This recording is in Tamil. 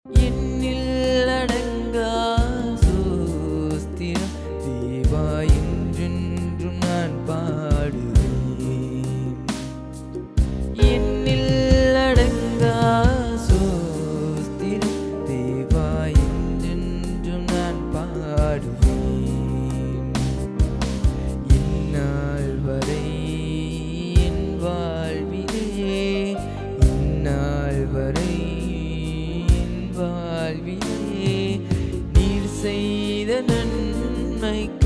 எண்ணில் அடங்கா சோஸ்திரம் தேவா என்றென்றும் நான் பாடுவேன். எண்ணில் அடங்கா சோஸ்திரம் தேவா என்றென்றும் நான் பாடுவேன். இந்நாள் வரை என் வாழ்விலே இந்நாள் வரை வாழ்விலே நீர் செய்த நன்மைக்கு